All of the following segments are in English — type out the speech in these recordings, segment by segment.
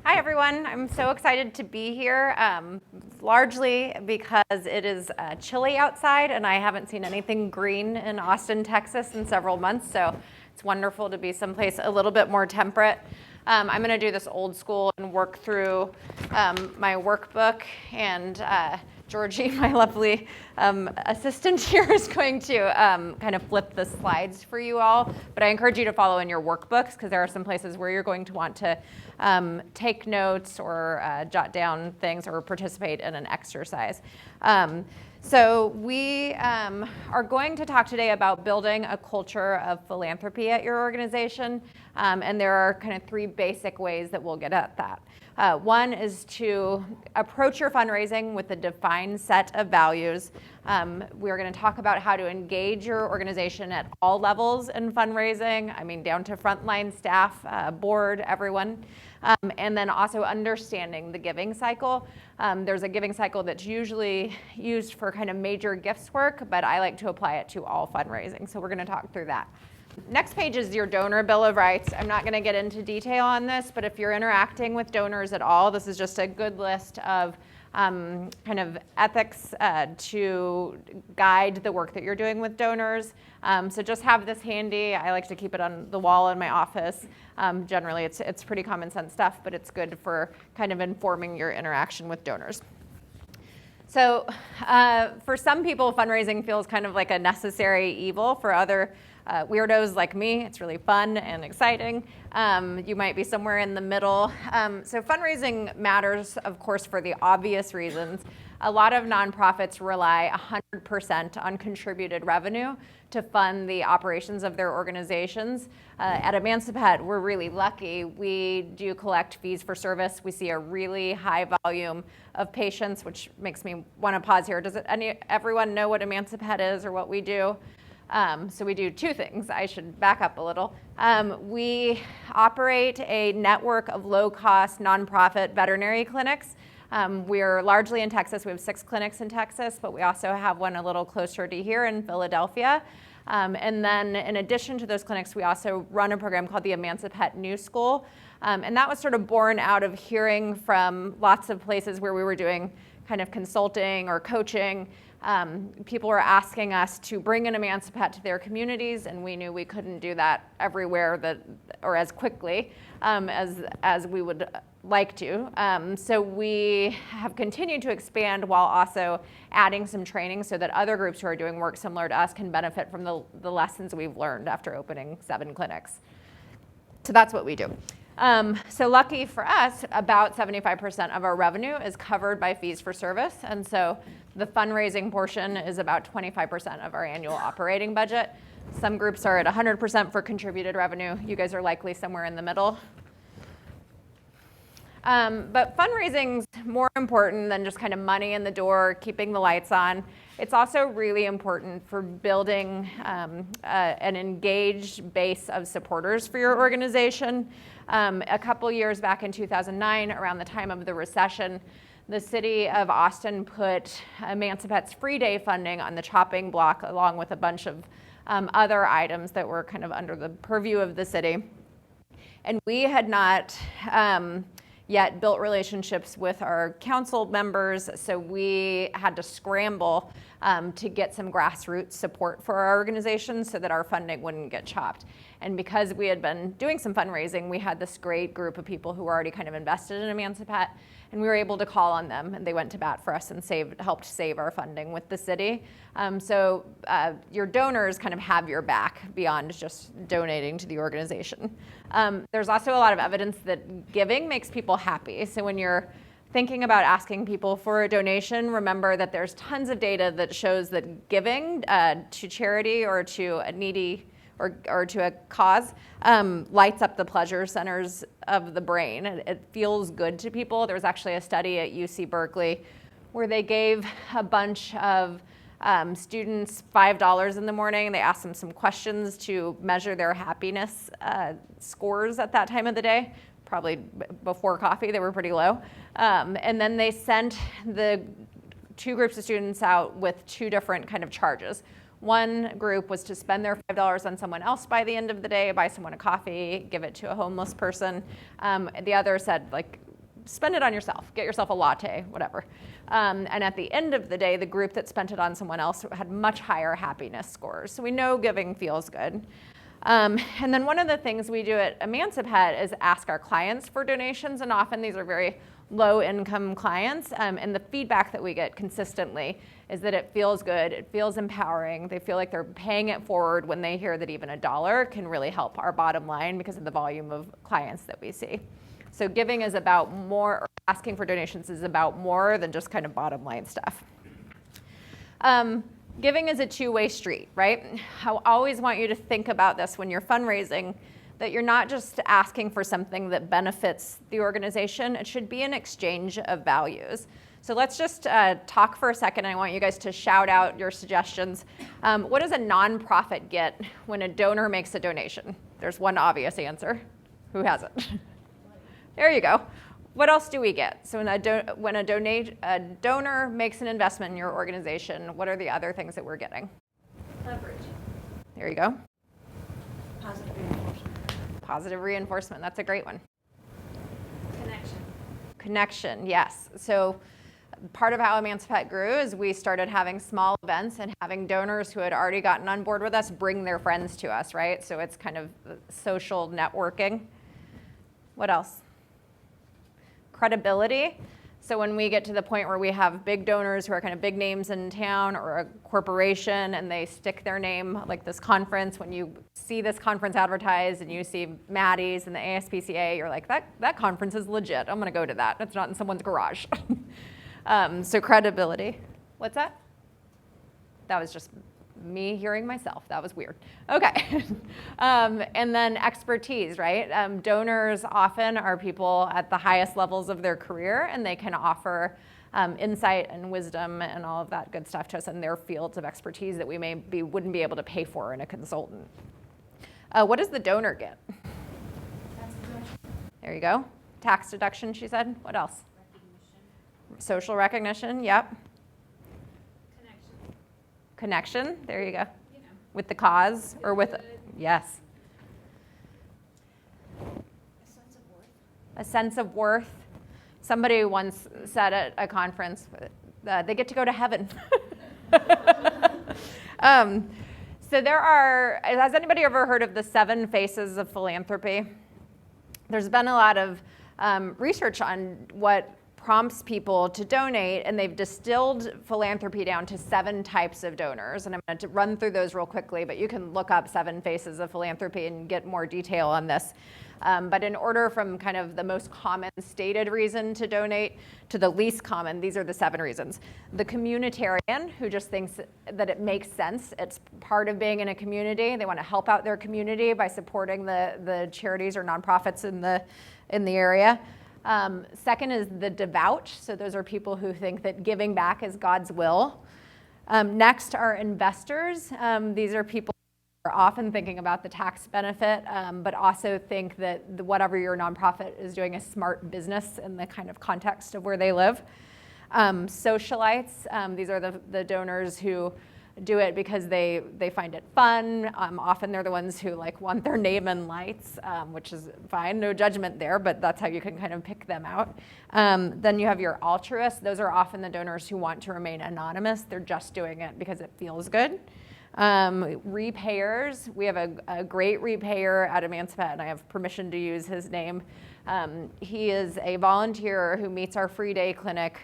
Hi, everyone. I'm so excited to be here, largely because it is chilly outside and I haven't seen anything green in Austin, Texas in several months, so it's wonderful to be someplace a little bit more temperate. I'm going to do this old school and work through my workbook, and Georgie, my lovely assistant here, is going to kind of flip the slides for you all. But I encourage you to follow in your workbooks because there are some places where you're going to want to take notes or jot down things or participate in an exercise. So we are going to talk today about building a culture of philanthropy at your organization. And there are kind of three basic ways that we'll get at that. One is to approach your fundraising with a defined set of values. We're going to talk about how to engage your organization at all levels in fundraising, down to frontline staff, board, everyone. And then also understanding the giving cycle. There's a giving cycle that's usually used for kind of major gifts work, but I like to apply it to all fundraising. So we're going to talk through that. Next page is your donor bill of rights. I'm not going to get into detail on this, but if you're interacting with donors at all, this is just a good list of kind of ethics to guide the work that you're doing with donors. So just have this handy. I like to keep it on the wall in my office. Generally, it's pretty common sense stuff, but it's good for kind of informing your interaction with donors. So for some people, fundraising feels kind of like a necessary evil. For other weirdos like me, it's really fun and exciting. You might be somewhere in the middle. So fundraising matters, of course, for the obvious reasons. A lot of nonprofits rely 100% on contributed revenue to fund the operations of their organizations. At Emancipet, we're really lucky. We do collect fees for service. We see a really high volume of patients, which makes me want to pause here. Does everyone know what Emancipet is or what we do? So we do two things. I should back up a little. We operate a network of low-cost nonprofit veterinary clinics. We're largely in Texas. We have 6 clinics in Texas, but we also have one a little closer to here in Philadelphia. And then in addition to those clinics, we also run a program called the Emancipet New School. And that was sort of born out of hearing from lots of places where we were doing kind of consulting or coaching. People were asking us to bring an Emancipet to their communities, and we knew we couldn't do that everywhere or as quickly as we would like to. So we have continued to expand while also adding some training so that other groups who are doing work similar to us can benefit from the lessons we've learned after opening 7 clinics. So that's what we do. So lucky for us, about 75% of our revenue is covered by fees for service. And so the fundraising portion is about 25% of our annual operating budget. Some groups are at 100% for contributed revenue. You guys are likely somewhere in the middle. But fundraising's more important than just kind of money in the door, keeping the lights on. It's also really important for building an engaged base of supporters for your organization. A couple years back in 2009, around the time of the recession, the city of Austin put Emancipet's free day funding on the chopping block along with a bunch of other items that were kind of under the purview of the city. And we had not yet built relationships with our council members, so we had to scramble to get some grassroots support for our organization so that our funding wouldn't get chopped. And because we had been doing some fundraising, we had this great group of people who were already kind of invested in Emancipet, and we were able to call on them, and they went to bat for us and helped save our funding with the city. So your donors kind of have your back beyond just donating to the organization. There's also a lot of evidence that giving makes people happy. So when you're thinking about asking people for a donation, remember that there's tons of data that shows that giving to charity or to a needy or to a cause lights up the pleasure centers of the brain. It feels good to people. There was actually a study at UC Berkeley where they gave a bunch of students $5 in the morning. They asked them some questions to measure their happiness scores at that time of the day. Probably before coffee, they were pretty low. And then they sent the 2 groups of students out with 2 different kind of charges. One group was to spend their $5 on someone else by the end of the day, buy someone a coffee, give it to a homeless person. The other said, like, spend it on yourself, get yourself a latte, whatever. And at the end of the day, the group that spent it on someone else had much higher happiness scores. So we know giving feels good. And then one of the things we do at Emancipet is ask our clients for donations, and often these are very low-income clients, and the feedback that we get consistently is that it feels good, it feels empowering, they feel like they're paying it forward when they hear that even $1 can really help our bottom line because of the volume of clients that we see. So giving is about more, or asking for donations is about more than just kind of bottom line stuff. Giving is a two-way street, right? I always want you to think about this when you're fundraising, that you're not just asking for something that benefits the organization. It should be an exchange of values. So let's just talk for a second. I want you guys to shout out your suggestions. What does a nonprofit get when a donor makes a donation? There's one obvious answer. Who has it? There you go. What else do we get? So when a donor makes an investment in your organization, what are the other things that we're getting? Leverage. There you go. Positive reinforcement. Positive reinforcement. That's a great one. Connection. Connection, yes. So part of how Emancipet grew is we started having small events and having donors who had already gotten on board with us bring their friends to us, right? So it's kind of social networking. What else? Credibility. So when we get to the point where we have big donors who are kind of big names in town, or a corporation, and they stick their name, like this conference, when you see this conference advertised and you see Maddie's and the ASPCA, you're like, that conference is legit. I'm going to go to that. It's not in someone's garage. So credibility. What's that? That was just me hearing myself. That was weird. Okay. And then expertise, right? Donors often are people at the highest levels of their career, and they can offer insight and wisdom and all of that good stuff to us in their fields of expertise that we wouldn't be able to pay for in a consultant. What does the donor get? Tax deduction. There you go. Tax deduction, she said. What else? Recognition. Social recognition, yep. Connection. Connection, there you go. You know. With the cause, or with, yes. A sense of worth. A sense of worth. Somebody once said at a conference, they get to go to heaven. So there are, has anybody ever heard of the 7 faces of philanthropy? There's been a lot of research on what prompts people to donate, and they've distilled philanthropy down to 7 types of donors. And I'm going to run through those real quickly, but you can look up 7 faces of philanthropy and get more detail on this. But in order from kind of the most common stated reason to donate to the least common, these are the 7 reasons. The communitarian, who just thinks that it makes sense. It's part of being in a community. They want to help out their community by supporting the charities or nonprofits in the area. Second is the devout. So those are people who think that giving back is God's will. Next are investors. These are people who are often thinking about the tax benefit, but also think that whatever your nonprofit is doing is smart business in the kind of context of where they live. Socialites. These are the donors who do it because they find it fun. Often they're the ones who want their name in lights, which is fine, no judgment there, but that's how you can kind of pick them out. Then you have your altruists. Those are often the donors who want to remain anonymous. They're just doing it because it feels good. Repayers. We have a great repayer at Emancipet, and I have permission to use his name. He is a volunteer who meets our free day clinic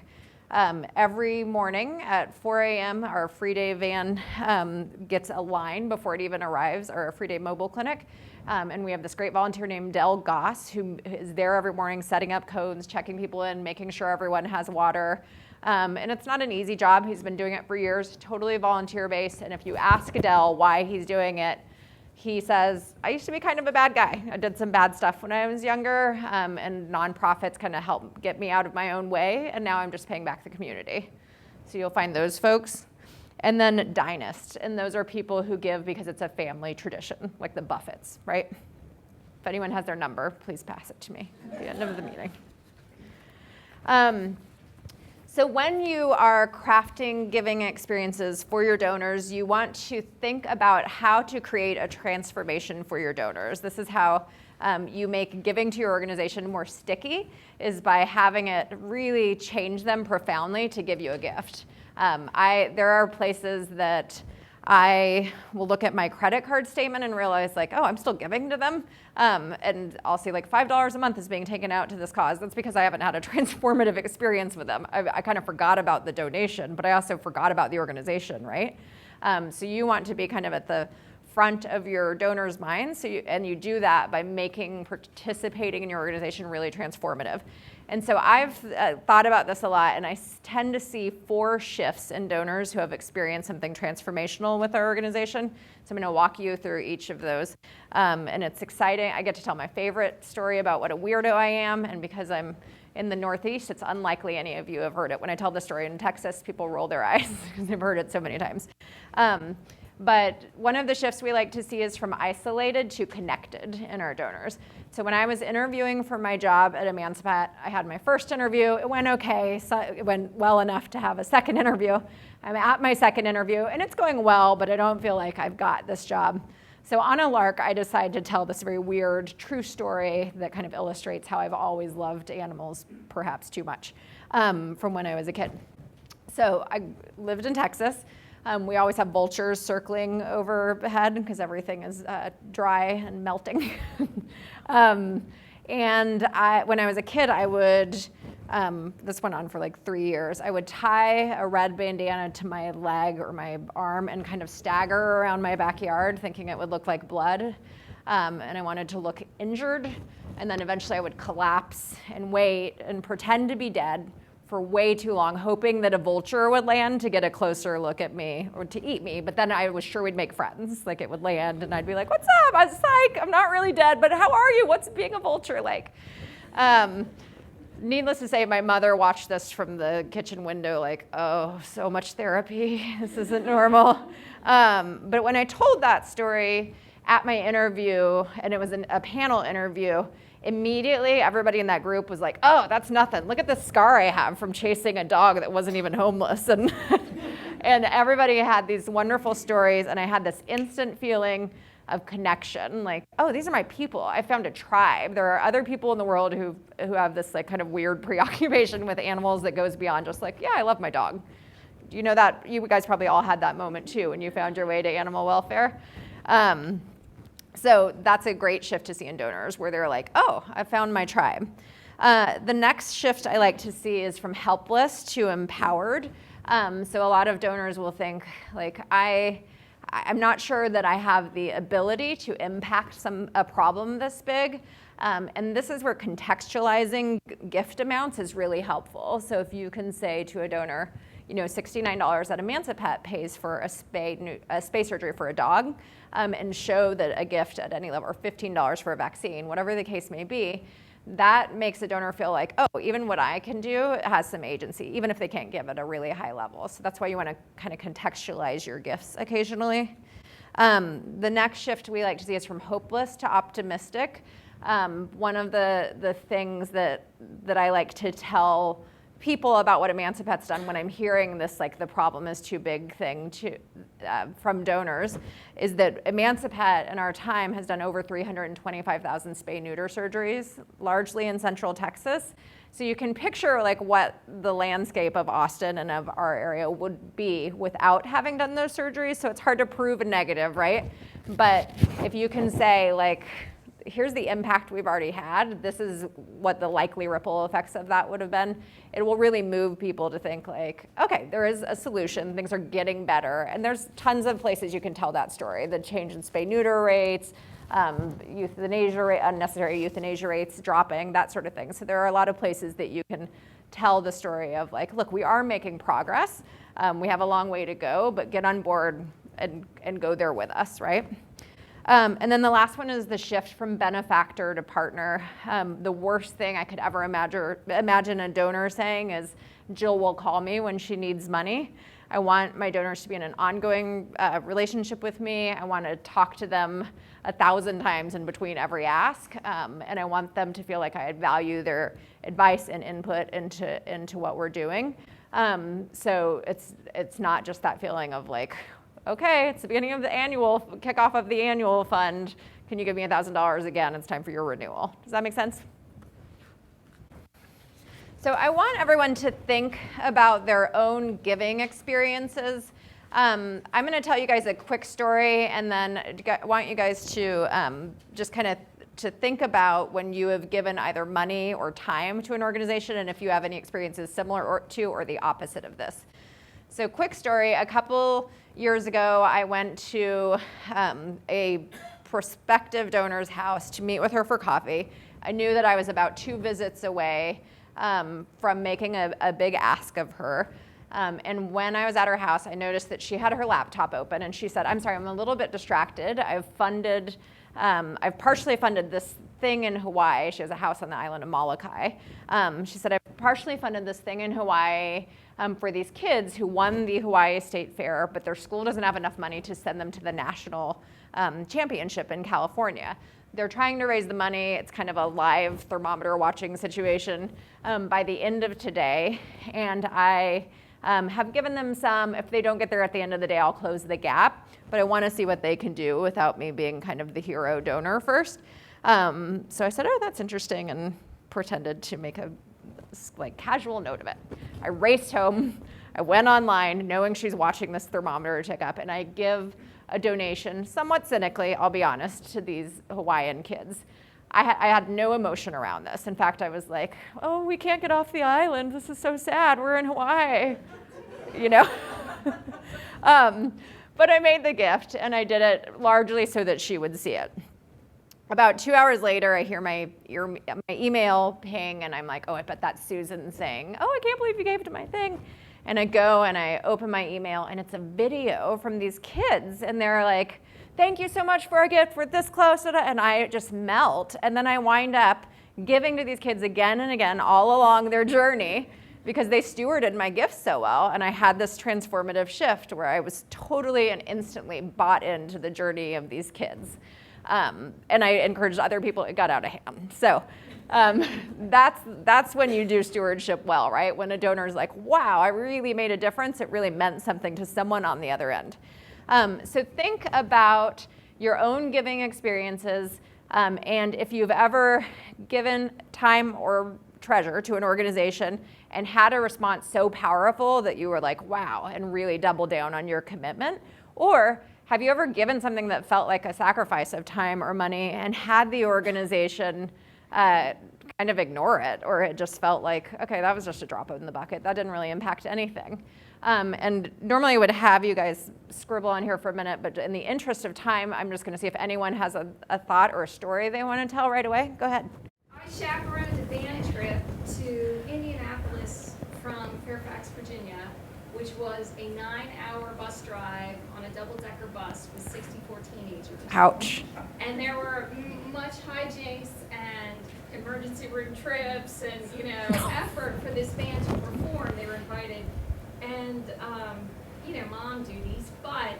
every morning at 4 a.m. Our free day van gets a line before it even arrives, our free day mobile clinic. And we have this great volunteer named Del Goss, who is there every morning setting up cones, checking people in, making sure everyone has water. And it's not an easy job. He's been doing it for years, totally volunteer-based. And if you ask Del why he's doing it, he says, I used to be kind of a bad guy. I did some bad stuff when I was younger, and nonprofits kind of helped get me out of my own way, and now I'm just paying back the community. So you'll find those folks. And then dynasts, and those are people who give because it's a family tradition, like the Buffetts, right? If anyone has their number, please pass it to me at the end of the meeting. So when you are crafting giving experiences for your donors, you want to think about how to create a transformation for your donors. This is how you make giving to your organization more sticky is by having it really change them profoundly to give you a gift. There are places that I will look at my credit card statement and realize like, oh, I'm still giving to them. And I'll see like $5 a month is being taken out to this cause. That's because I haven't had a transformative experience with them. I kind of forgot about the donation, but I also forgot about the organization, right? So you want to be kind of at the front of your donors' minds, and you do that by making participating in your organization really transformative. And so I've thought about this a lot, and I tend to see 4 shifts in donors who have experienced something transformational with our organization. So I'm going to walk you through each of those. And it's exciting. I get to tell my favorite story about what a weirdo I am, and because I'm in the Northeast, it's unlikely any of you have heard it. When I tell the story in Texas, people roll their eyes because they've heard it so many times. But one of the shifts we like to see is from isolated to connected in our donors. So when I was interviewing for my job at Emancipate, I had my first interview. It went okay, so it went well enough to have a second interview. I'm at my second interview, and it's going well, but I don't feel like I've got this job. So on a lark, I decided to tell this very weird, true story that kind of illustrates how I've always loved animals, perhaps too much, from when I was a kid. So I lived in Texas. We always have vultures circling overhead because everything is dry and melting. When I was a kid, I would, this went on for like 3 years, I would tie a red bandana to my leg or my arm and kind of stagger around my backyard thinking it would look like blood. And I wanted to look injured. And then eventually I would collapse and wait and pretend to be dead for way too long, hoping that a vulture would land to get a closer look at me or to eat me. But then I was sure we'd make friends. Like it would land and I'd be like, what's up? I'm psych, I'm not really dead, but how are you? What's being a vulture like? Needless to say, my mother watched this from the kitchen window like, oh, so much therapy. This isn't normal. But when I told that story at my interview, and it was a panel interview, immediately everybody in that group was like, oh, that's nothing. Look at the scar I have from chasing a dog that wasn't even homeless. And everybody had these wonderful stories, and I had this instant feeling of connection, like, oh, these are my people. I found a tribe. There are other people in the world who have this like kind of weird preoccupation with animals that goes beyond just like, yeah, I love my dog. Do you know that? You guys probably all had that moment too when you found your way to animal welfare. So that's a great shift to see in donors where they're like, oh, I found my tribe. The next shift I like to see is from helpless to empowered. So a lot of donors will think like, I'm not sure that I have the ability to impact a problem this big. And this is where contextualizing gift amounts is really helpful. So if you can say to a donor, you know, $69 at Emancipate pays for a spay surgery for a dog, and show that a gift at any level, or $15 for a vaccine, whatever the case may be, that makes a donor feel like, oh, even what I can do has some agency, even if they can't give at a really high level. So that's why you want to kind of contextualize your gifts occasionally. The next shift we like to see is from hopeless to optimistic. One of the things that I like to tell people about what Emancipate's done when I'm hearing this, like the problem is too big thing from donors, is that Emancipate in our time has done over 325,000 spay-neuter surgeries, largely in Central Texas. So you can picture like what the landscape of Austin and of our area would be without having done those surgeries. So it's hard to prove a negative, right? But if you can say like, here's the impact we've already had, this is what the likely ripple effects of that would have been, it will really move people to think like, okay, there is a solution, things are getting better. And there's tons of places you can tell that story, the change in spay-neuter rates, unnecessary euthanasia rates dropping, that sort of thing. So there are a lot of places that you can tell the story of like, look, we are making progress. We have a long way to go, but get on board and go there with us, right? And then the last one is the shift from benefactor to partner. The worst thing I could ever imagine a donor saying is, Jill will call me when she needs money. I want my donors to be in an ongoing relationship with me. I want to talk to them 1,000 times in between every ask. And I want them to feel like I value their advice and input into what we're doing. So it's not just that feeling of like, okay, it's the beginning of the annual kickoff of the annual fund. can you give me $1,000 again? It's time for your renewal. Does that make sense? So I want everyone to think about their own giving experiences. I'm going to tell you guys a quick story, and then I want you guys to just kind of to think about when you have given either money or time to an organization, and if you have any experiences similar to or the opposite of this. So quick story, a couple years ago, I went to a prospective donor's house to meet with her for coffee. I knew that I was about 2 visits away from making a big ask of her. And when I was at her house, I noticed that she had her laptop open, and she said, I'm sorry, I'm a little bit distracted. I've partially funded this thing in Hawaii. She has a house on the island of Molokai. She said, I've partially funded this thing in Hawaii for these kids who won the Hawaii State Fair, but their school doesn't have enough money to send them to the national championship in California. They're trying to raise the money. It's kind of a live thermometer watching situation by the end of today. And I have given them some. If they don't get there at the end of the day, I'll close the gap. But I want to see what they can do without me being kind of the hero donor first. So I said, oh, that's interesting, and pretended to make a casual note of it. I raced home. I went online knowing she's watching this thermometer tick up, and I give a donation, somewhat cynically, I'll be honest, to these Hawaiian kids. I had no emotion around this. In fact, I was like, oh, we can't get off the island. This is so sad. We're in Hawaii, you know? But I made the gift, and I did it largely so that she would see it. About 2 hours later, I hear my email ping, and I'm like, oh, I bet that's Susan saying, oh, I can't believe you gave to my thing. And I go and I open my email, and it's a video from these kids, and they're like, thank you so much for our gift. We're this close. And I just melt. And then I wind up giving to these kids again and again all along their journey because they stewarded my gifts so well. And I had this transformative shift where I was totally and instantly bought into the journey of these kids. And I encouraged other people. It got out of hand. So that's when you do stewardship well, right? When a donor is like, wow, I really made a difference. It really meant something to someone on the other end. So think about your own giving experiences, and if you've ever given time or treasure to an organization and had a response so powerful that you were like, wow, and really doubled down on your commitment. Or have you ever given something that felt like a sacrifice of time or money and had the organization kind of ignore it, or it just felt like, okay, that was just a drop in the bucket. That didn't really impact anything. And normally I would have you guys scribble on here for a minute, but in the interest of time, I'm just going to see if anyone has a thought or a story they want to tell right away. Go ahead. I chaperoned a band trip to Indianapolis from Fairfax, Virginia, which was a 9-hour bus drive on a double-decker bus with 64 teenagers. Ouch. And there were much hijinks and emergency room trips and, effort for this band to perform. They were invited. And, mom duties, but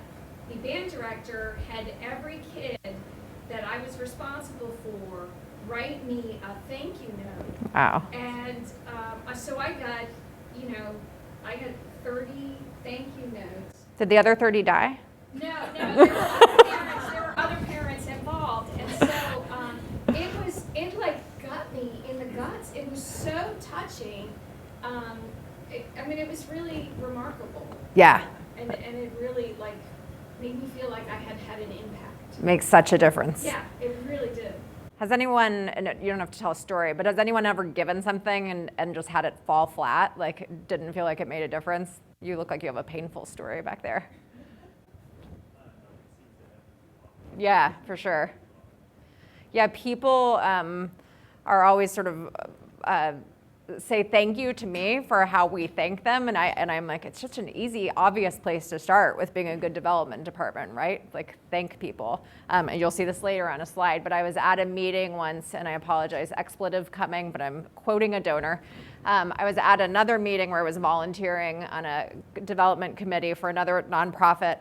the band director had every kid that I was responsible for write me a thank you note. Wow. And so I got 30 thank you notes. Did the other 30 die? No, there were other parents involved. And so it got me in the guts. It was so touching. It was really remarkable. Yeah. And it really made me feel like I had had an impact. Makes such a difference. Yeah, it really did. Has anyone, and you don't have to tell a story, but has anyone ever given something and just had it fall flat, like didn't feel like it made a difference? You look like you have a painful story back there. Yeah, for sure. Yeah, people are always sort of say thank you to me for how we thank them, and I'm like, it's just an easy, obvious place to start with being a good development department, right? Like, thank people. And you'll see this later on a slide, but I was at a meeting once, and I apologize, expletive coming, but I'm quoting a donor. I was at another meeting where I was volunteering on a development committee for another nonprofit,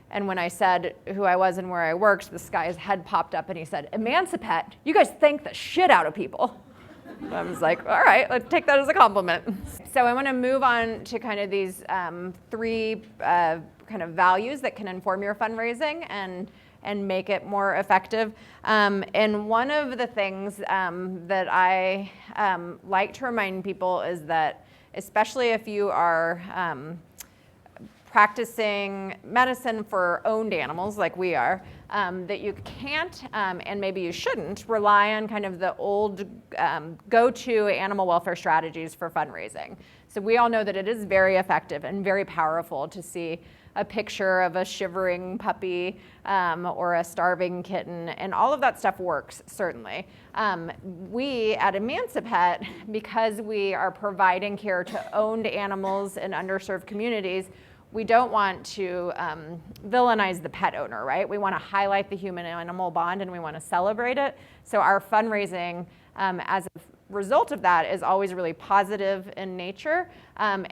and when I said who I was and where I worked, this guy's head popped up and he said, Emancipet, you guys thank the shit out of people. I was like, all right, let's take that as a compliment. So I want to move on to kind of these 3 kind of values that can inform your fundraising. And and make it more effective. And one of the things that I like to remind people is that, especially if you are practicing medicine for owned animals like we are, that you can't, and maybe you shouldn't, rely on kind of the old go-to animal welfare strategies for fundraising. So we all know that it is very effective and very powerful to see a picture of a shivering puppy or a starving kitten, and all of that stuff works, certainly. We at Emancipet, because we are providing care to owned animals in underserved communities, we don't want to villainize the pet owner, right? We want to highlight the human-animal bond, and we want to celebrate it. So our fundraising, as a result of that, is always really positive in nature. And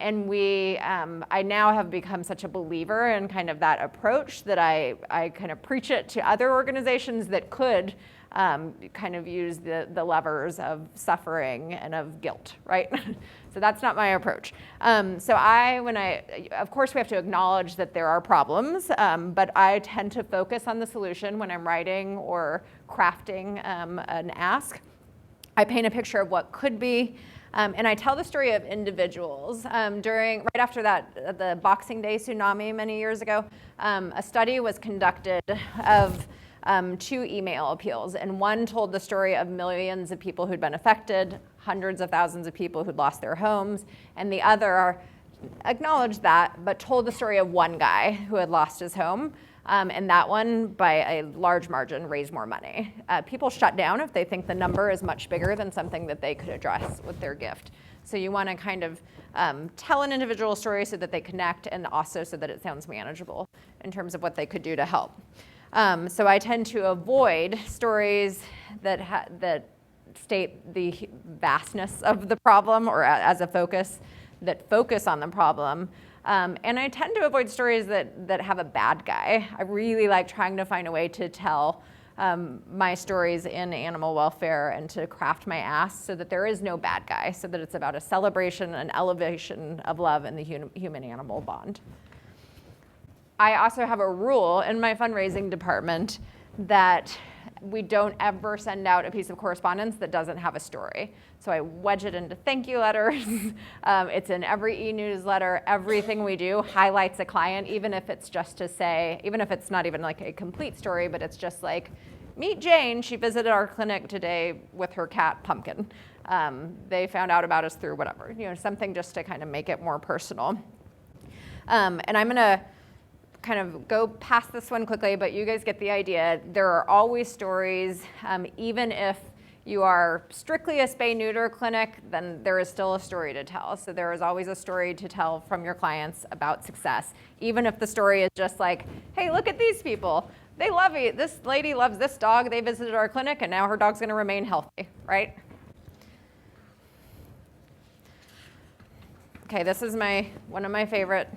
I now have become such a believer in kind of that approach that I kind of preach it to other organizations that could kind of use the levers of suffering and of guilt, right? So that's not my approach. Of course we have to acknowledge that there are problems, but I tend to focus on the solution when I'm writing or crafting an ask. I paint a picture of what could be, and I tell the story of individuals. Right after that, the Boxing Day tsunami many years ago, a study was conducted of 2 email appeals, and one told the story of millions of people who'd been affected, hundreds of thousands of people who'd lost their homes, and the other acknowledged that, but told the story of one guy who had lost his home, and that one, by a large margin, raised more money. People shut down if they think the number is much bigger than something that they could address with their gift. So you want to kind of tell an individual story so that they connect, and also so that it sounds manageable in terms of what they could do to help. So I tend to avoid stories that state the vastness of the problem, or as a focus, that focus on the problem. And I tend to avoid stories that have a bad guy. I really like trying to find a way to tell my stories in animal welfare and to craft my ask so that there is no bad guy, so that it's about a celebration, an elevation of love and the human-animal bond. I also have a rule in my fundraising department that we don't ever send out a piece of correspondence that doesn't have a story. So I wedge it into thank you letters. It's in every e-newsletter. Everything we do highlights a client, even if it's just to say, even if it's not even like a complete story, but it's just like, meet Jane. She visited our clinic today with her cat, Pumpkin. They found out about us through whatever, something just to kind of make it more personal. And I'm going to kind of go past this one quickly, but you guys get the idea. There are always stories, even if you are strictly a spay-neuter clinic, then there is still a story to tell. So there is always a story to tell from your clients about success, even if the story is just like, hey, look at these people. They love it. This lady loves this dog. They visited our clinic, and now her dog's going to remain healthy, right? Okay, this is one of my favorite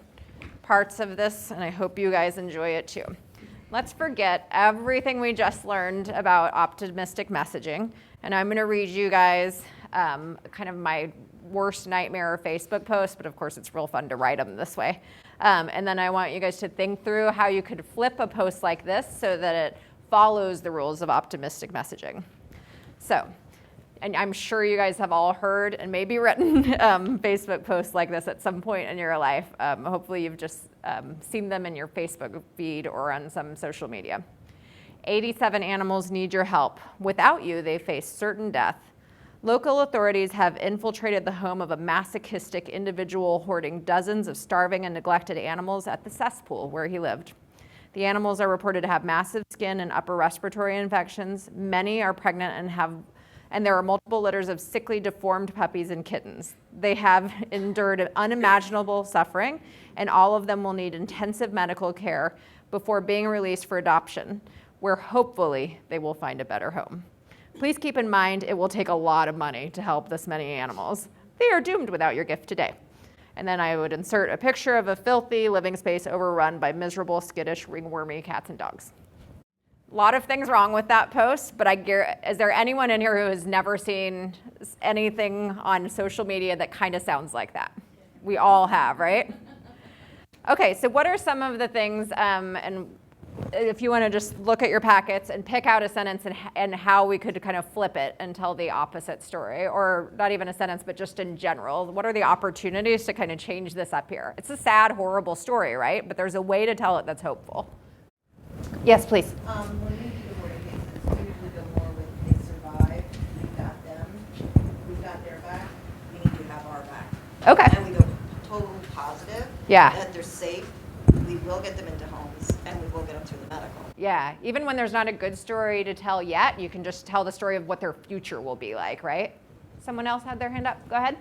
parts of this, and I hope you guys enjoy it too. Let's forget everything we just learned about optimistic messaging, and I'm going to read you guys kind of my worst nightmare Facebook post, but of course it's real fun to write them this way. And then I want you guys to think through how you could flip a post like this so that it follows the rules of optimistic messaging. So, and I'm sure you guys have all heard and maybe written Facebook posts like this at some point in your life. Hopefully you've just seen them in your Facebook feed or on some social media. 87 animals need your help. Without you, they face certain death. Local authorities have infiltrated the home of a masochistic individual hoarding dozens of starving and neglected animals at the cesspool where he lived. The animals are reported to have massive skin and upper respiratory infections. Many are pregnant and there are multiple litters of sickly, deformed puppies and kittens. They have endured unimaginable suffering, and all of them will need intensive medical care before being released for adoption, where hopefully they will find a better home. Please keep in mind it will take a lot of money to help this many animals. They are doomed without your gift today. And then I would insert a picture of a filthy living space overrun by miserable, skittish, ringwormy cats and dogs. A lot of things wrong with that post, but is there anyone in here who has never seen anything on social media that kind of sounds like that? We all have, right? Okay, so what are some of the things, and if you want to just look at your packets and pick out a sentence and how we could kind of flip it and tell the opposite story, or not even a sentence, but just in general, what are the opportunities to kind of change this up here? It's a sad, horrible story, right? But there's a way to tell it that's hopeful. Yes, please. When we do the word cases, we usually go more with they survived, we got them, we got their back, we need to have our back. Okay. And we go totally positive. Yeah. That they're safe, we will get them into homes, and we will get them through the medical. Yeah, even when there's not a good story to tell yet, you can just tell the story of what their future will be like, right? Someone else had their hand up. Go ahead.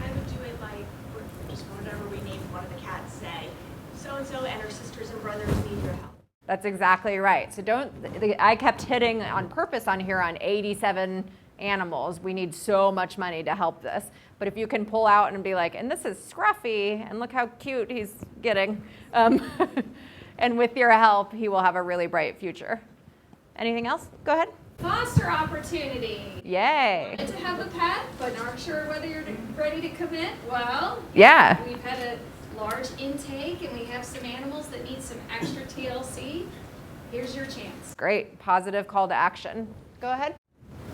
I would do it like, just whenever we name one of the cats, say, so-and-so and her sisters and brothers need your help. That's exactly right. So I kept hitting on purpose on here on 87 animals. We need so much money to help this. But if you can pull out and be like, and this is Scruffy, and look how cute he's getting. And with your help, he will have a really bright future. Anything else? Go ahead. Foster opportunity. Yay. To have a pet, but aren't sure whether you're ready to commit. Well, Yeah. we've had a large intake and we have some animals that need some extra TLC. Here's your chance. Great. Positive call to action. Go ahead.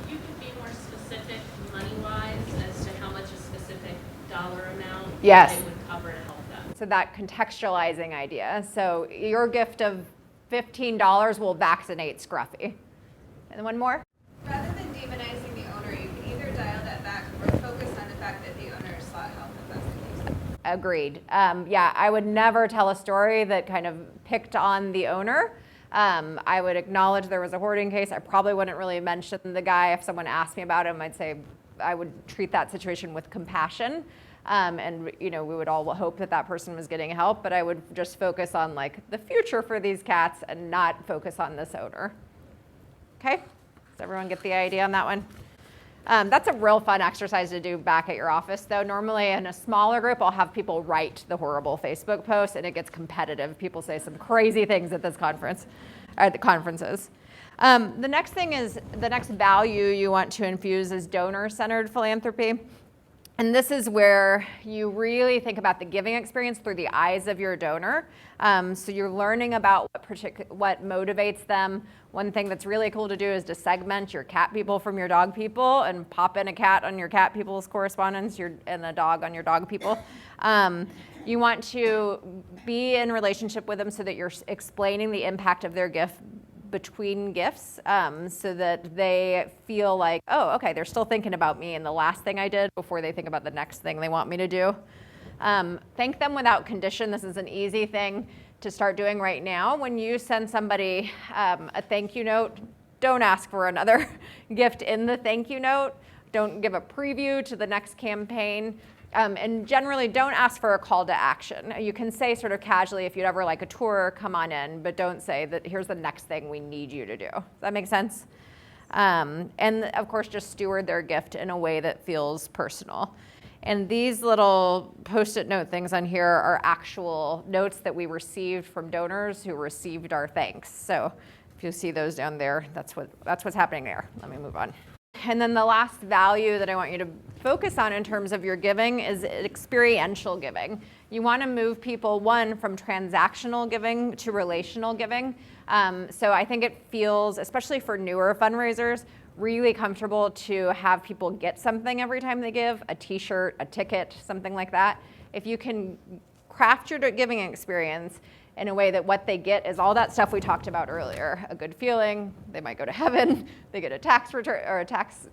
You could be more specific money-wise as to how much a specific dollar amount Yes. they would cover to help them. So that contextualizing idea. So your gift of $15 will vaccinate Scruffy. And one more. Rather than demonizing the owner, you can either dial that back or focus on the fact that the owner sought help if that's the case. Agreed. Yeah, I would never tell a story that kind of picked on the owner. I would acknowledge there was a hoarding case. I probably wouldn't really mention the guy. If someone asked me about him, I'd say I would treat that situation with compassion. And we would all hope that that person was getting help, but I would just focus on like the future for these cats and not focus on this owner. Okay? Does everyone get the idea on that one? That's a real fun exercise to do back at your office, though. Normally in a smaller group, I'll have people write the horrible Facebook posts, and it gets competitive. People say some crazy things at this conference, or at the conferences. The next thing is, the next value you want to infuse is donor-centered philanthropy. And this is where you really think about the giving experience through the eyes of your donor. So you're learning about what motivates them. One thing that's really cool to do is to segment your cat people from your dog people and pop in a cat on your cat people's correspondence and a dog on your dog people. You want to be in relationship with them so that you're explaining the impact of their gift between gifts, so that they feel like, oh, okay, they're still thinking about me and the last thing I did before they think about the next thing they want me to do. Thank them without condition. This is an easy thing to start doing right now. When you send somebody a thank you note, don't ask for another gift in the thank you note. Don't give a preview to the next campaign. And generally, don't ask for a call to action. You can say sort of casually, if you'd ever like a tour, come on in, but don't say that here's the next thing we need you to do. Does that make sense? And of course, just steward their gift in a way that feels personal. And these little Post-it note things on here are actual notes that we received from donors who received our thanks. So if you see those down there, that's what's happening there. Let me move on. And then the last value that I want you to focus on in terms of your giving is experiential giving. You want to move people, one, from transactional giving to relational giving. So I think it feels, especially for newer fundraisers, really comfortable to have people get something every time they give, a t-shirt, a ticket, something like that. If you can craft your giving experience in a way that what they get is all that stuff we talked about earlier, a good feeling, they might go to heaven, they get a tax return or a tax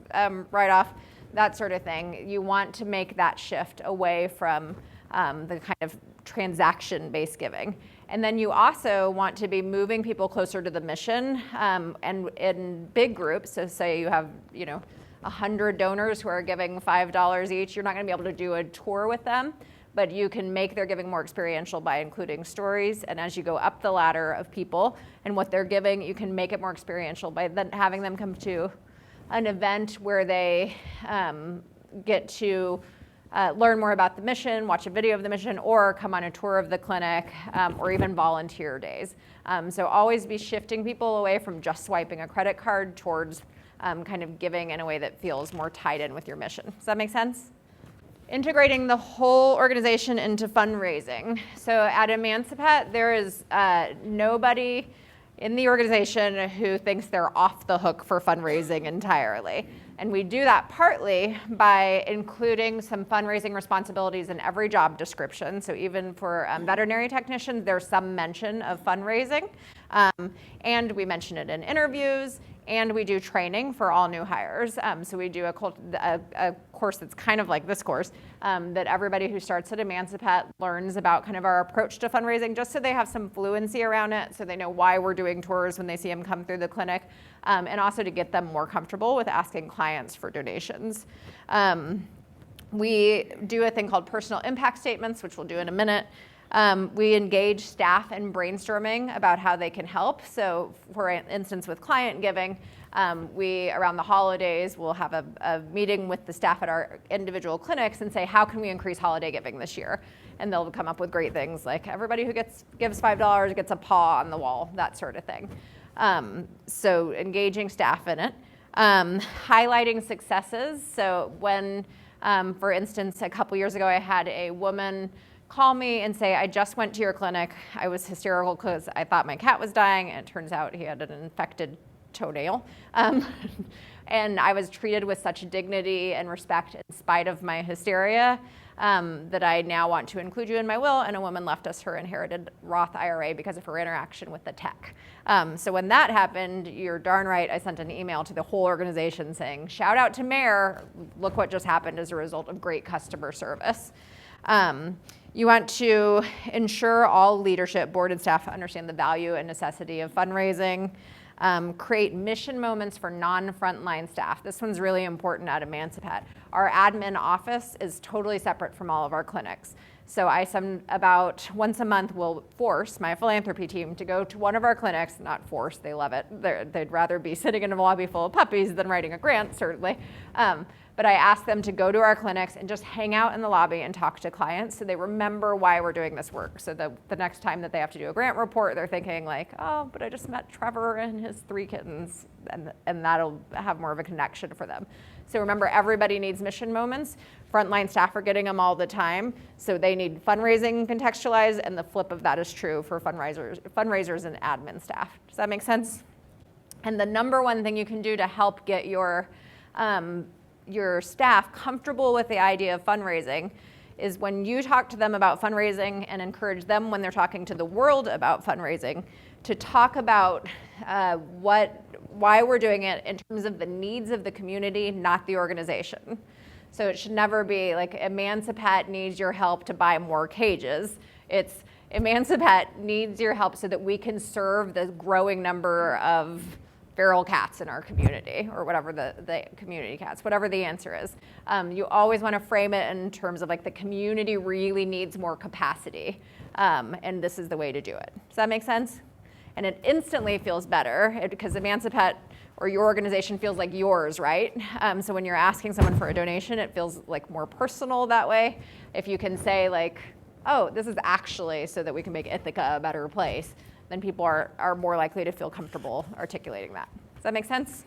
write-off, that sort of thing. You want to make that shift away from the kind of transaction-based giving. And then you also want to be moving people closer to the mission, and in big groups. So say you have 100 donors who are giving $5 each, you're not going to be able to do a tour with them, but you can make their giving more experiential by including stories. And as you go up the ladder of people and what they're giving, you can make it more experiential by then having them come to an event where they get to learn more about the mission, watch a video of the mission, or come on a tour of the clinic, or even volunteer days. So always be shifting people away from just swiping a credit card towards kind of giving in a way that feels more tied in with your mission. Does that make sense? Integrating the whole organization into fundraising. So at Emancipate, there is nobody in the organization who thinks they're off the hook for fundraising entirely. And we do that partly by including some fundraising responsibilities in every job description. So even for veterinary technicians, there's some mention of fundraising. And we mention it in interviews, and we do training for all new hires. So we do a course that's kind of like this course, that everybody who starts at Emancipet learns about kind of our approach to fundraising, just so they have some fluency around it, so they know why we're doing tours when they see them come through the clinic, and also to get them more comfortable with asking clients for donations. We do a thing called personal impact statements, which we'll do in a minute. We engage staff in brainstorming about how they can help. So for instance, with client giving, we, around the holidays, will have a meeting with the staff at our individual clinics and say, how can we increase holiday giving this year? And they'll come up with great things like everybody who gives $5 gets a paw on the wall, that sort of thing. So engaging staff in it. Highlighting successes. So when, for instance, a couple years ago, I had a woman call me and say, I just went to your clinic. I was hysterical because I thought my cat was dying, and it turns out he had an infected toenail. And I was treated with such dignity and respect in spite of my hysteria, that I now want to include you in my will. And a woman left us her inherited Roth IRA because of her interaction with the tech. So when that happened, you're darn right, I sent an email to the whole organization saying, shout out to Mayor, look what just happened as a result of great customer service. You want to ensure all leadership, board, and staff understand the value and necessity of fundraising. Create mission moments for non-frontline staff. This one's really important at Emancipet. Our admin office is totally separate from all of our clinics. So about once a month will force my philanthropy team to go to one of our clinics, not force, they love it. They'd rather be sitting in a lobby full of puppies than writing a grant, certainly. But I ask them to go to our clinics and just hang out in the lobby and talk to clients so they remember why we're doing this work. So the next time that they have to do a grant report, they're thinking like, oh, but I just met Trevor and his 3 kittens, and that'll have more of a connection for them. So remember, everybody needs mission moments. Frontline staff are getting them all the time, so they need fundraising contextualized, and the flip of that is true for fundraisers and admin staff. Does that make sense? And the number one thing you can do to help get your staff comfortable with the idea of fundraising is when you talk to them about fundraising and encourage them when they're talking to the world about fundraising to talk about why we're doing it in terms of the needs of the community, not the organization. So it should never be like Emancipet needs your help to buy more cages. It's Emancipet needs your help so that we can serve the growing number of feral cats in our community, or whatever the community cats, whatever the answer is. You always want to frame it in terms of like the community really needs more capacity, and this is the way to do it. Does that make sense? And it instantly feels better because Emancipet or your organization feels like yours, right? So when you're asking someone for a donation, it feels like more personal that way. If you can say like, oh, this is actually so that we can make Ithaca a better place, then people are more likely to feel comfortable articulating that. Does that make sense?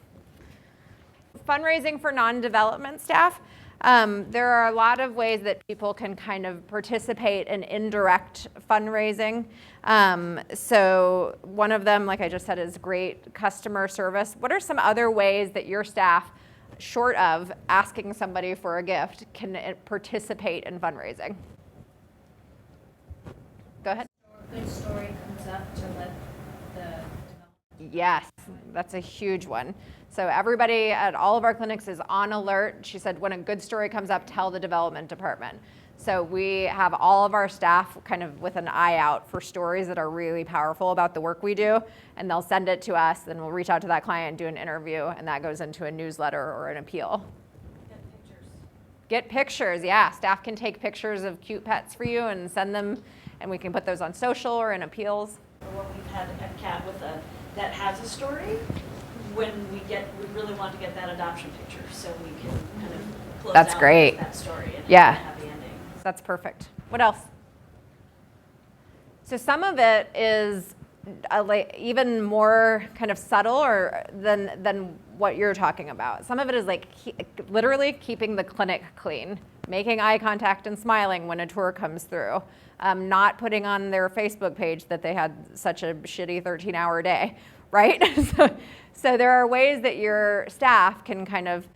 Fundraising for non-development staff. There are a lot of ways that people can kind of participate in indirect fundraising. So one of them, like I just said, is great customer service. What are some other ways that your staff, short of asking somebody for a gift, can participate in fundraising? Go ahead. A good story comes up to let the Yes, that's a huge one. So everybody at all of our clinics is on alert. She said, when a good story comes up, tell the development department. So we have all of our staff kind of with an eye out for stories that are really powerful about the work we do, and they'll send it to us, then we'll reach out to that client, do an interview, and that goes into a newsletter or an appeal. Get pictures, yeah. Staff can take pictures of cute pets for you and send them, and we can put those on social or in appeals. Or we've had a cat that has a story. When we really want to get that adoption picture, so we can kind of close That's out great. That story and Yeah. have a happy ending. That's perfect. What else? So some of it is even more kind of subtle or than what you're talking about. Some of it is like literally keeping the clinic clean, making eye contact and smiling when a tour comes through, not putting on their Facebook page that they had such a shitty 13-hour day, right? So there are ways that your staff can kind of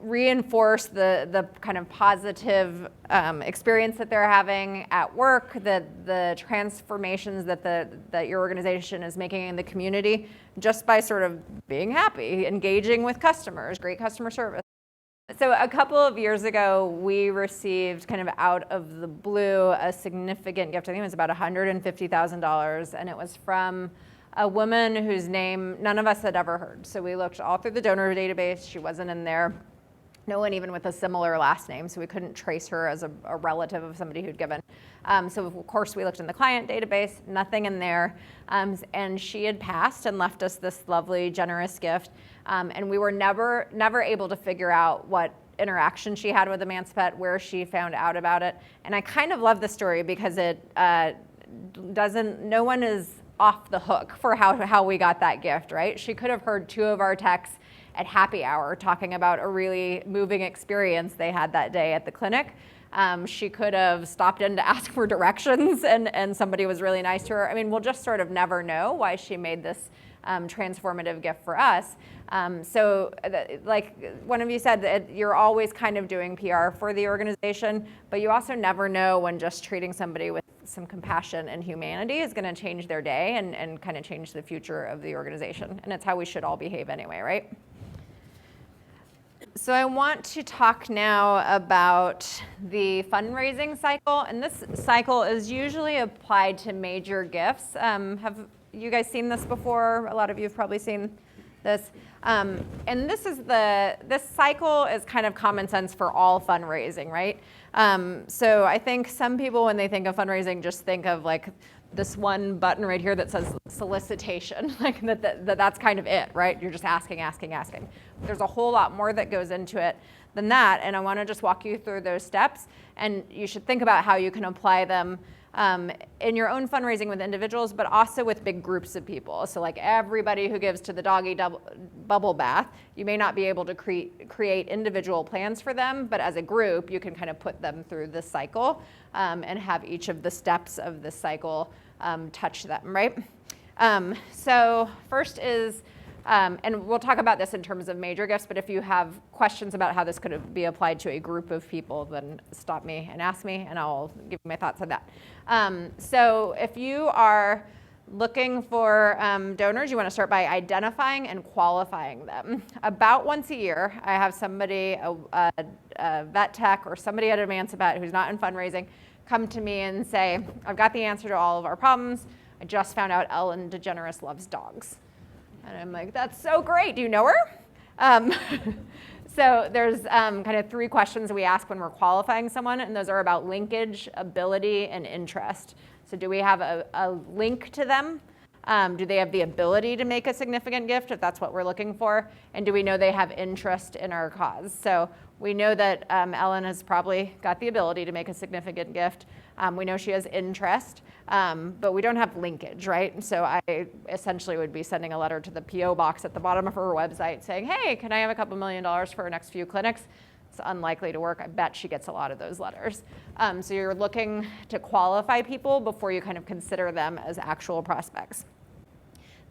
reinforce the kind of positive experience that they're having at work, the transformations that your organization is making in the community, just by sort of being happy, engaging with customers, great customer service. So a couple of years ago, we received kind of out of the blue a significant gift. I think it was about $150,000, and it was from a woman whose name none of us had ever heard. So we looked all through the donor database. She wasn't in there. No one even with a similar last name, so we couldn't trace her as a relative of somebody who'd given. So of course we looked in the client database, nothing in there. And she had passed and left us this lovely, generous gift. And we were never able to figure out what interaction she had with Emancipate, where she found out about it. And I kind of love the story because it no one is off the hook for how we got that gift, right? She could have heard two of our techs at happy hour talking about a really moving experience they had that day at the clinic. She could have stopped in to ask for directions and somebody was really nice to her. I mean, we'll just sort of never know why she made this transformative gift for us. Like one of you said, that you're always kind of doing PR for the organization, but you also never know when just treating somebody with some compassion and humanity is going to change their day and kind of change the future of the organization. And it's how we should all behave anyway, right? So I want to talk now about the fundraising cycle, and this cycle is usually applied to major gifts. Have you guys seen this before? A lot of you have probably seen this. And this cycle is kind of common sense for all fundraising, right? So I think some people, when they think of fundraising, just think of like this one button right here that says solicitation, like that's kind of it, right? You're just asking. There's a whole lot more that goes into it than that, and I want to just walk you through those steps, and you should think about how you can apply them in your own fundraising with individuals, but also with big groups of people. So like everybody who gives to the doggy bubble bath, you may not be able to create individual plans for them, but as a group, you can kind of put them through this cycle and have each of the steps of this cycle touch them, right? So first is, and we'll talk about this in terms of major gifts, but if you have questions about how this could be applied to a group of people, then stop me and ask me, and I'll give you my thoughts on that. So if you are looking for donors, you want to start by identifying and qualifying them. About once a year, I have somebody, a vet tech or somebody at Emancipate who's not in fundraising, come to me and say, I've got the answer to all of our problems. I just found out Ellen DeGeneres loves dogs. And I'm like, that's so great. Do you know her? So there's kind of three questions we ask when we're qualifying someone, and those are about linkage, ability, and interest. So do we have a link to them? Do they have the ability to make a significant gift, if that's what we're looking for? And do we know they have interest in our cause? So we know that Ellen has probably got the ability to make a significant gift. We know she has interest, but we don't have linkage, right? So I essentially would be sending a letter to the PO box at the bottom of her website saying, hey, can I have a couple $1 million for our next few clinics? It's unlikely to work. I bet she gets a lot of those letters. So you're looking to qualify people before you kind of consider them as actual prospects.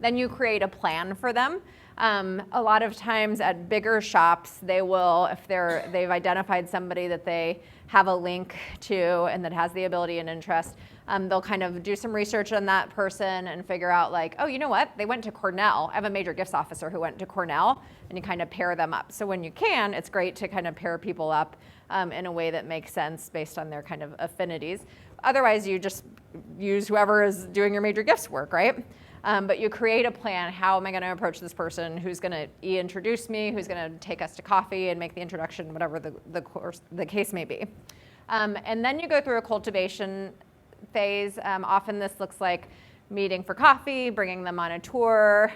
Then you create a plan for them. A lot of times at bigger shops, they will, if they've identified somebody that they have a link to and that has the ability and interest, they'll kind of do some research on that person and figure out like, oh, you know what? They went to Cornell. I have a major gifts officer who went to Cornell, and you kind of pair them up. So when you can, it's great to kind of pair people up in a way that makes sense based on their kind of affinities. Otherwise, you just use whoever is doing your major gifts work, right? But you create a plan. How am I going to approach this person? Who's going to introduce me? Who's going to take us to coffee and make the introduction? Whatever the case may be. And then you go through a cultivation phase. Often this looks like meeting for coffee, bringing them on a tour,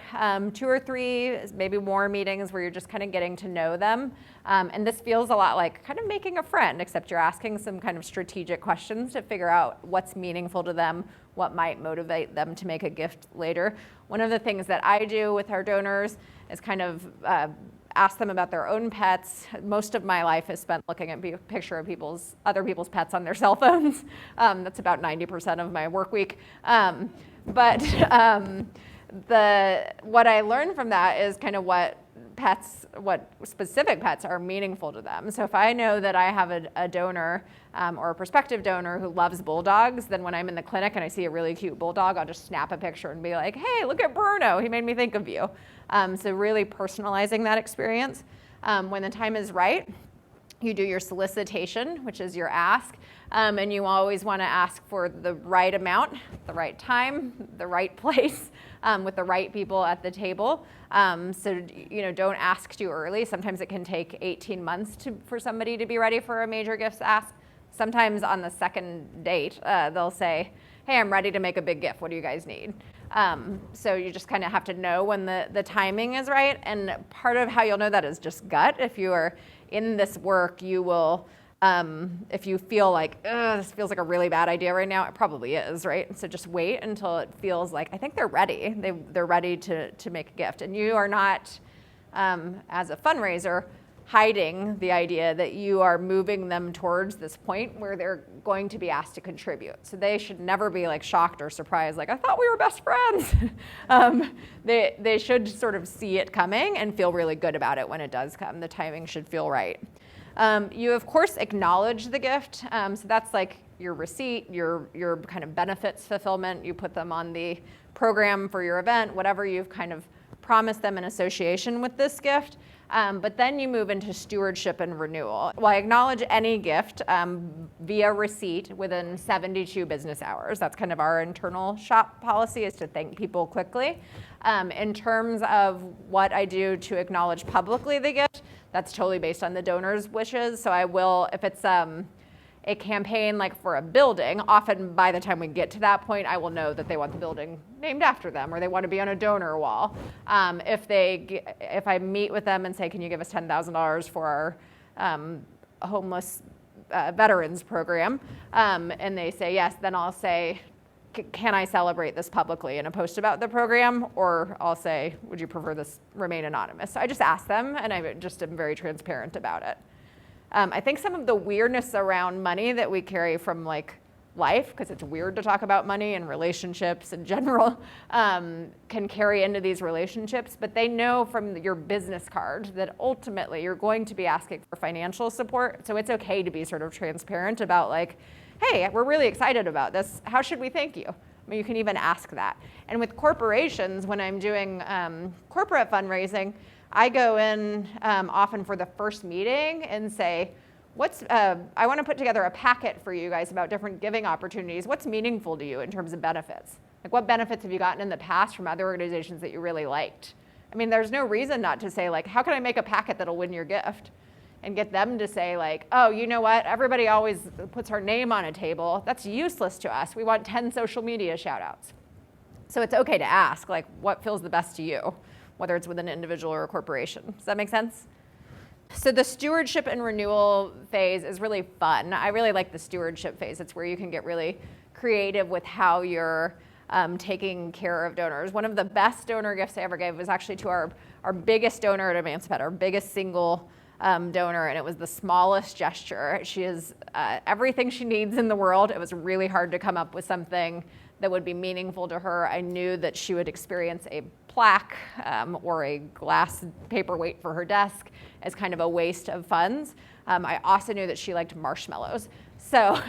2 or 3, maybe more meetings where you're just kind of getting to know them. And this feels a lot like kind of making a friend, except you're asking some kind of strategic questions to figure out what's meaningful to them, what might motivate them to make a gift later. One of the things that I do with our donors is kind of ask them about their own pets. Most of my life is spent looking at a picture of other people's pets on their cell phones. That's about 90% of my work week. But what I learned from that is kind of what specific pets are meaningful to them. So if I know that I have a donor or a prospective donor who loves bulldogs, then when I'm in the clinic and I see a really cute bulldog, I'll just snap a picture and be like, hey, look at Bruno, he made me think of you. So really personalizing that experience. When the time is right, you do your solicitation, which is your ask, and you always want to ask for the right amount, the right time, the right place, with the right people at the table. So don't ask too early. Sometimes it can take 18 months for somebody to be ready for a major gifts ask. Sometimes on the second date, they'll say, hey, I'm ready to make a big gift. What do you guys need? So you just kind of have to know when the timing is right. And part of how you'll know that is just gut. If you are in this work, you will, if you feel like, this feels like a really bad idea right now, it probably is, right? So just wait until it feels like, I think they're ready. They're ready to make a gift. And you are not, as a fundraiser, hiding the idea that you are moving them towards this point where they're going to be asked to contribute. So they should never be like shocked or surprised, like, I thought we were best friends. They should sort of see it coming and feel really good about it when it does come. The timing should feel right. You, of course, acknowledge the gift. So that's like your receipt, your kind of benefits fulfillment. You put them on the program for your event, whatever you've kind of promised them in association with this gift. But then you move into stewardship and renewal. Well, I acknowledge any gift via receipt within 72 business hours. That's kind of our internal shop policy, is to thank people quickly. In terms of what I do to acknowledge publicly the gift, that's totally based on the donor's wishes. So I will, if it's a campaign like for a building, often by the time we get to that point, I will know that they want the building named after them or they want to be on a donor wall. If I meet with them and say, can you give us $10,000 for our homeless veterans program, and they say yes, then I'll say, can I celebrate this publicly in a post about the program? Or I'll say, would you prefer this remain anonymous? So I just ask them, and I just am very transparent about it. I think some of the weirdness around money that we carry from like life, because it's weird to talk about money and relationships in general, can carry into these relationships, but they know from your business card that ultimately you're going to be asking for financial support. So it's okay to be sort of transparent about like, hey, we're really excited about this. How should we thank you? I mean, you can even ask that. And with corporations, when I'm doing corporate fundraising, I go in often for the first meeting and say, I want to put together a packet for you guys about different giving opportunities. What's meaningful to you in terms of benefits? Like, what benefits have you gotten in the past from other organizations that you really liked? I mean, there's no reason not to say, like, how can I make a packet that'll win your gift? And get them to say, like, oh, you know what? Everybody always puts our name on a table. That's useless to us. We want 10 social media shout outs. So it's okay to ask, like, what feels the best to you, whether it's with an individual or a corporation. Does that make sense? So the stewardship and renewal phase is really fun. I really like the stewardship phase. It's where you can get really creative with how you're taking care of donors. One of the best donor gifts I ever gave was actually to our biggest donor at Emancipate, our biggest single donor, and it was the smallest gesture. She has everything she needs in the world. It was really hard to come up with something that would be meaningful to her. I knew that she would experience a plaque or a glass paperweight for her desk as kind of a waste of funds. I also knew that she liked marshmallows. So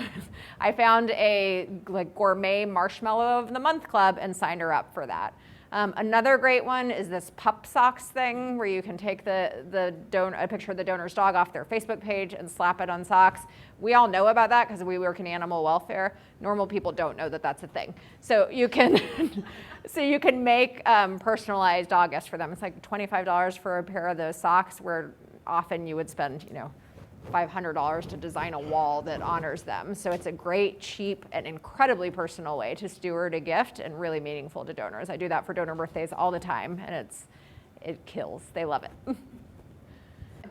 I found a gourmet marshmallow of the month club and signed her up for that. Another great one is this pup socks thing where you can take a picture of the donor's dog off their Facebook page and slap it on socks. We all know about that because we work in animal welfare. Normal people don't know that that's a thing. So you can, make personalized dog gifts for them. It's like $25 for a pair of those socks, where often you would spend, $500 to design a wall that honors them. So it's a great, cheap, and incredibly personal way to steward a gift and really meaningful to donors. I do that for donor birthdays all the time, and it kills. They love it.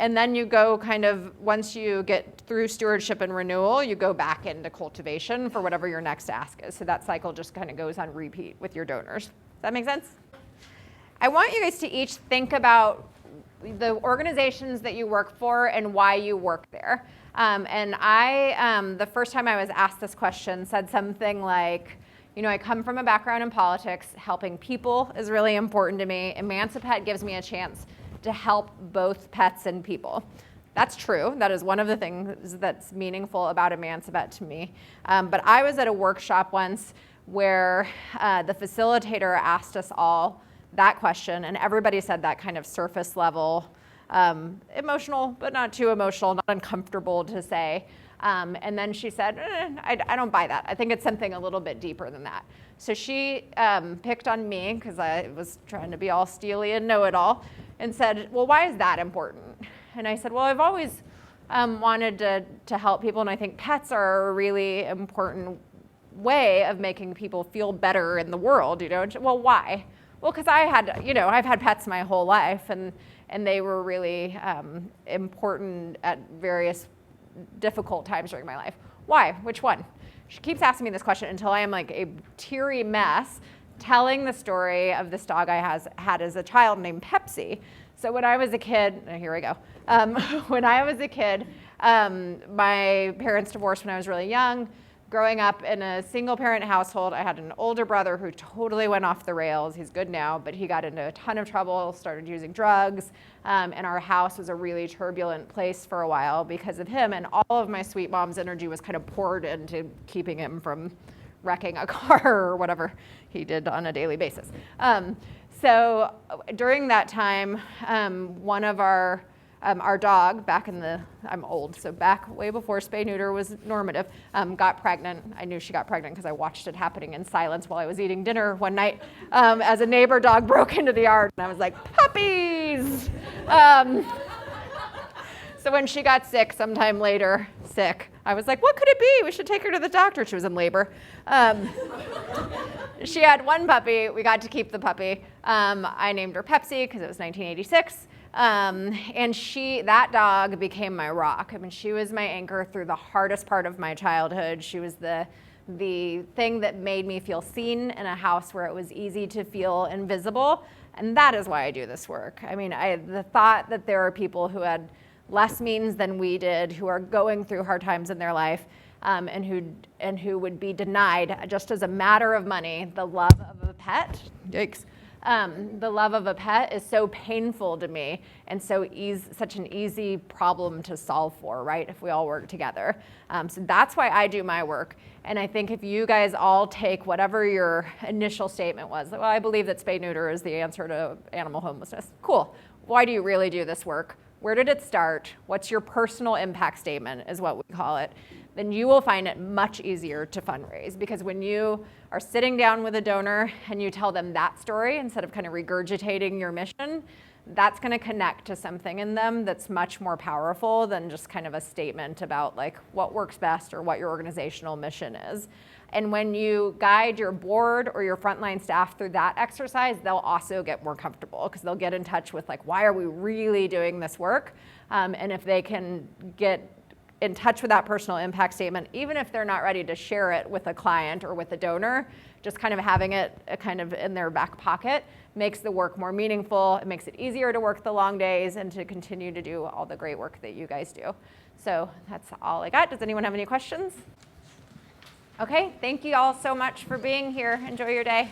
And then you go kind of, once you get through stewardship and renewal, you go back into cultivation for whatever your next ask is. So that cycle just kind of goes on repeat with your donors. Does that make sense? I want you guys to each think about the organizations that you work for and why you work there. And I, the first time I was asked this question, said something like, I come from a background in politics. Helping people is really important to me. Emancipet gives me a chance to help both pets and people. That's true. That is one of the things that's meaningful about Emancipet to me. But I was at a workshop once where the facilitator asked us all that question, and everybody said that kind of surface level, emotional, but not too emotional, not uncomfortable to say. And then she said, I don't buy that. I think it's something a little bit deeper than that. So she picked on me because I was trying to be all steely and know-it-all, and said, well, why is that important? And I said, well, I've always wanted to help people, and I think pets are a really important way of making people feel better in the world. Well, why? Well, because I've had pets my whole life, and they were really important at various difficult times during my life. Why? Which one? She keeps asking me this question until I am like a teary mess telling the story of this dog I had as a child named Pepsi. So when I was a kid, here we go. When I was a kid, my parents divorced when I was really young. Growing up in a single parent household, I had an older brother who totally went off the rails. He's good now, but he got into a ton of trouble, started using drugs, and our house was a really turbulent place for a while because of him, and all of my sweet mom's energy was kind of poured into keeping him from wrecking a car or whatever he did on a daily basis. So during that time, one of our dog, I'm old, so back way before spay neuter was normative, got pregnant. I knew she got pregnant because I watched it happening in silence while I was eating dinner one night as a neighbor dog broke into the yard, and I was like, puppies! So when she got sick, sometime later, I was like, what could it be? We should take her to the doctor. She was in labor. She had one puppy. We got to keep the puppy. I named her Pepsi because it was 1986. And that dog became my rock. I mean, she was my anchor through the hardest part of my childhood. She was the thing that made me feel seen in a house where it was easy to feel invisible. And that is why I do this work. I mean, the thought that there are people who had less means than we did, who are going through hard times in their life, and who would be denied, just as a matter of money, the love of a pet. Yikes. The love of a pet is so painful to me, and such an easy problem to solve for, right, if we all work together. So that's why I do my work. And I think if you guys all take whatever your initial statement was, well, I believe that spay neuter is the answer to animal homelessness. Cool. Why do you really do this work? Where did it start? What's your personal impact statement is what we call it. Then you will find it much easier to fundraise, because when you are sitting down with a donor and you tell them that story instead of kind of regurgitating your mission, that's going to connect to something in them that's much more powerful than just kind of a statement about like what works best or what your organizational mission is. And when you guide your board or your frontline staff through that exercise, they'll also get more comfortable because they'll get in touch with like, why are we really doing this work? And if they can get in touch with that personal impact statement, even if they're not ready to share it with a client or with a donor, just kind of having it kind of in their back pocket makes the work more meaningful. It makes it easier to work the long days and to continue to do all the great work that you guys do. So that's all I got. Does anyone have any questions? Okay, thank you all so much for being here. Enjoy your day.